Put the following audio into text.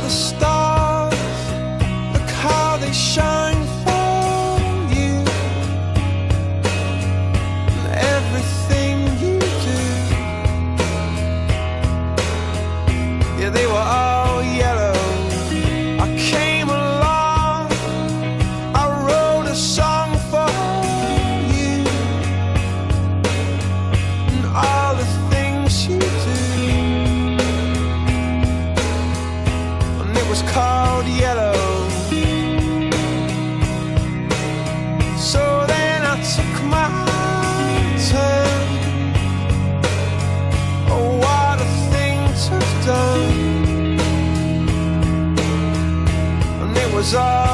the stars, look how they shine for you. And everything you do, yeah, they were all yellow. I came along, I wrote a song for you. And all the things you do, and it was called Yellow. So then I took my turn. Oh, what a thing to have done. And it was all